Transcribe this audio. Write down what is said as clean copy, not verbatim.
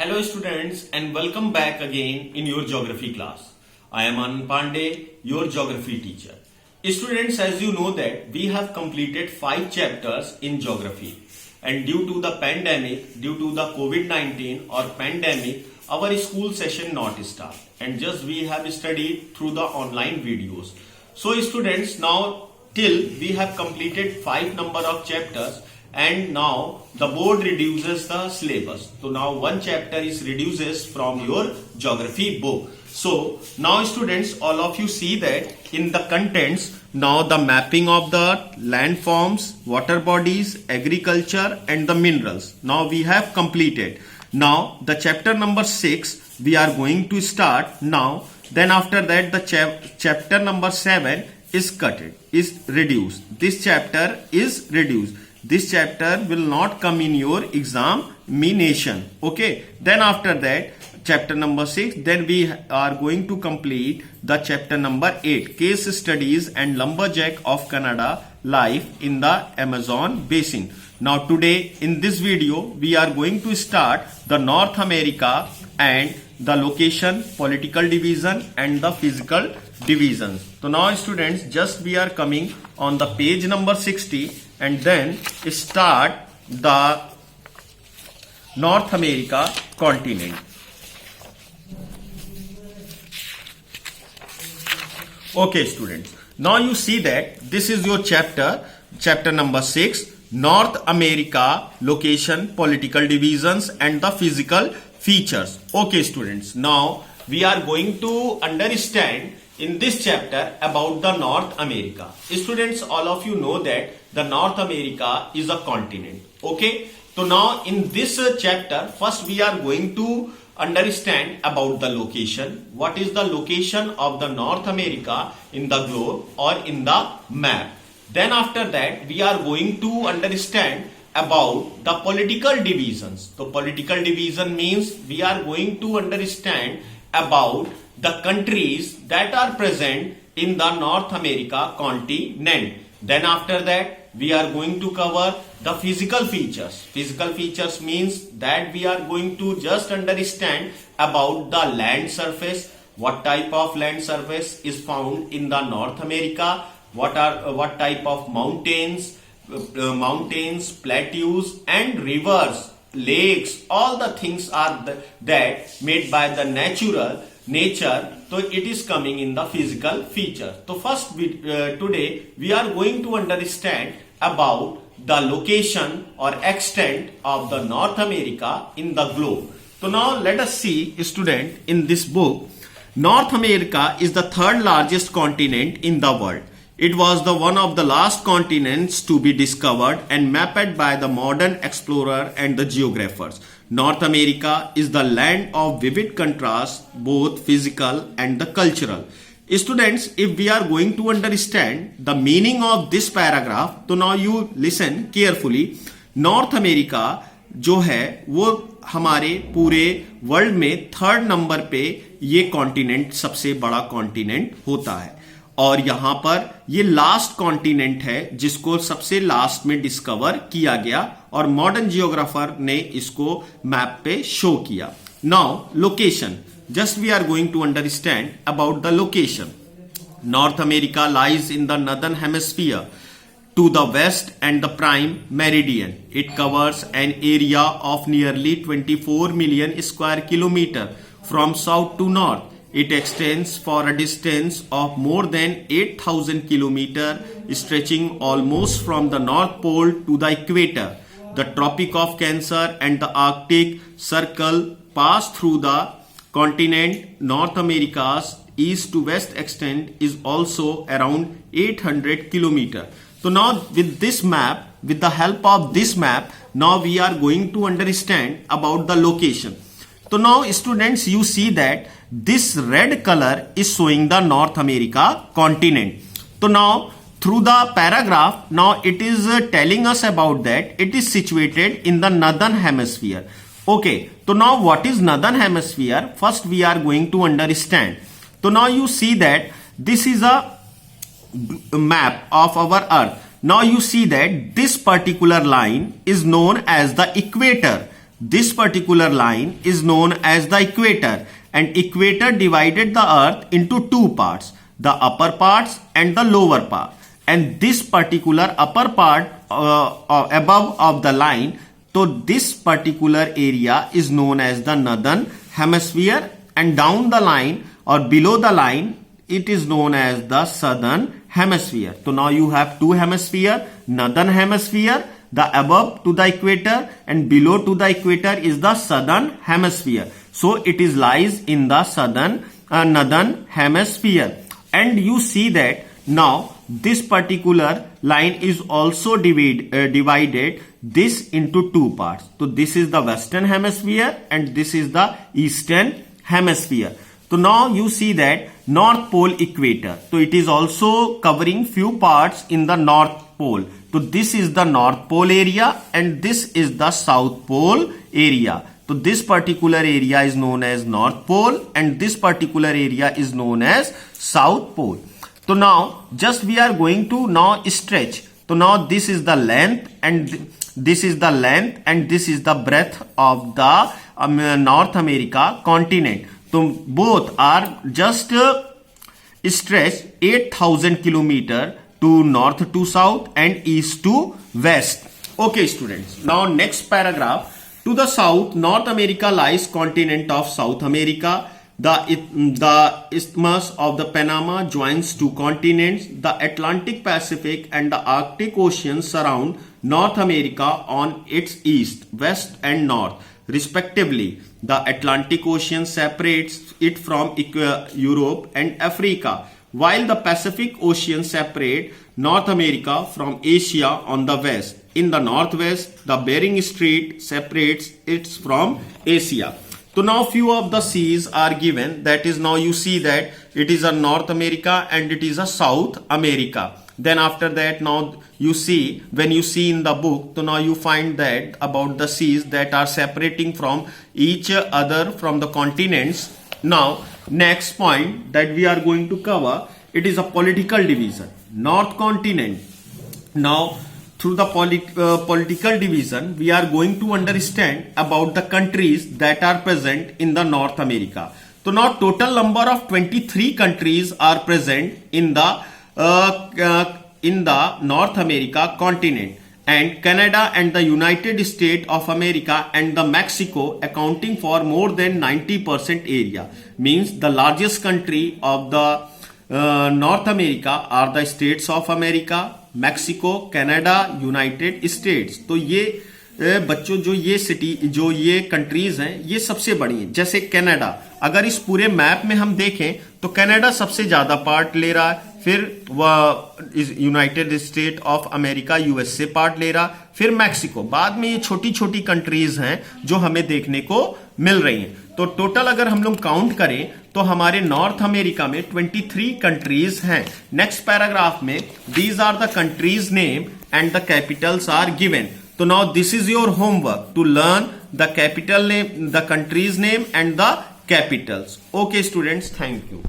Hello students and welcome back again in your geography class. I am Anand Pandey, your geography teacher. Students, as you know that we have completed 5 chapters in geography, and due to the pandemic, due to the COVID-19 or pandemic, our school session not start, and just we have studied through the online videos. So students, now till we have completed 5 number of chapters, and now the board reduces the syllabus. So now one chapter is reduces from your geography book. So now students, all of you see that in the contents, now the mapping of the landforms, water bodies, agriculture and the minerals. Now we have completed. Now the chapter number 6 we are going to start now. Then after that the chapter number 7 is cutted, is reduced. This chapter is reduced. This chapter will not come in your examination. Okay. Then after that, chapter number 6, then we are going to complete the chapter number 8, case studies and lumberjack of Canada life in the Amazon basin. Now today in this video, we are going to start the North America and the location, political division and the physical divisions. So now students, just we are coming on the page number 60 and then start the North America continent. Okay students, now you see that this is your chapter number 6, North America, location, political divisions and the physical features. Okay students, now we are going to understand in this chapter about the North America. Students, all of you know that the North America is a continent. Okay. So now in this chapter, first we are going to understand about the location. What is the location of the North America in the globe or in the map? Then after that, we are going to understand about the political divisions. So political division means we are going to understand about the countries that are present in the North America continent. Then after that, we are going to cover the physical features. Physical features means that we are going to just understand about the land surface, what type of land surface is found in the North America, what type of mountains, plateaus and rivers, lakes, all the things are that made by the nature. So it is coming in the physical feature. So first today we are going to understand about the location or extent of the North America in the globe. So now let us see, student, in this book, North America is the third largest continent in the world. It was the one of the last continents to be discovered and mapped by the modern explorer and the geographers. North America is the land of vivid contrast, both physical and the cultural. Students, if we are going to understand the meaning of this paragraph, so now you listen carefully. North America जो है वो हमारे पूरे world में third number पे ये continent सबसे बड़ा कॉन्टिनेंट होता है, और यहाँ पर ये लास्ट कॉन्टिनेंट है जिसको सबसे लास्ट में डिस्कवर किया गया और मॉडर्न जियोग्राफर ने इसको मैप पे शो किया. Now location, just we are going to understand about the location. North America lies in the northern hemisphere to the west and the prime meridian. It covers an area of nearly 24 million square kilometer from south to north. It extends for a distance of more than 8,000 kilometers, stretching almost from the North Pole to the equator. The Tropic of Cancer and the Arctic Circle pass through the continent. North America's east to west extent is also around 800 kilometers. So now with this map, with the help of this map, now we are going to understand about the location. So now students, you see that this red color is showing the North America continent. So now through the paragraph, now it is telling us about that it is situated in the northern hemisphere. Okay, so now what is northern hemisphere? First we are going to understand. So now you see that this is a map of our earth. Now you see that this particular line is known as the equator. this particular line is known as the equator, and equator divided the earth into two parts, the upper parts and the lower part. And this particular upper part above of the line, so this particular area is known as the northern hemisphere, and down the line or below the line it is known as the southern hemisphere. So now you have two hemisphere, northern hemisphere, the above to the equator, and below to the equator is the southern hemisphere. So it is lies in the northern hemisphere. And you see that now this particular line is also divided this into two parts. So this is the western hemisphere and this is the eastern hemisphere. So now you see that North Pole equator. So it is also covering few parts in the North Pole. So this is the North Pole area and this is the South Pole area. So this particular area is known as North Pole and this particular area is known as South Pole. So now just we are going to now stretch. So now this is the length and this is the length and this is the breadth of the North America continent. So both are just stretched 8,000 kilometer to north to south and east to west. Okay students, now next paragraph. To the south, North America lies continent of South America. The Isthmus of the Panama joins two continents. The Atlantic, Pacific and the Arctic Oceans surround North America on its east, west and north respectively. The Atlantic Ocean separates it from Europe and Africa, while the Pacific Ocean separates North America from Asia on the west. In the northwest, the Bering Strait separates it from Asia. So now few of the seas are given. That is, now you see that it is a North America and it is a South America. Then after that, now you see, when you see in the book, so now you find that about the seas that are separating from each other from the continents. Now next point that we are going to cover, it is a political division. North continent. Now through the political division, we are going to understand about the countries that are present in the North America. So now total number of 23 countries are present in the North America continent, and Canada and the United States of America and the Mexico accounting for more than 90% area. Means the largest country of the North America are the States of America, Mexico, Canada, United states. तो ये बच्चों जो ये city जो ये countries हैं ये सबसे बड़ी हैं. जैसे कनाडा, अगर इस पूरे मैप में हम देखें तो कनाडा सबसे ज्यादा पार्ट ले रहा है, फिर वह United state of America USA part ले रहा, फिर मैक्सिको. बाद में ये छोटी छोटी कंट्रीज हैं जो हमें देखने को मिल रही हैं. तो टोटल अगर हम लोग काउंट करें तो हमारे नॉर्थ अमेरिका में 23 कंट्रीज हैं. नेक्स्ट पैराग्राफ में these are the countries name and the capitals are given. तो now this is your homework to learn the capital name, the countries name and the capitals. Okay students, thank you.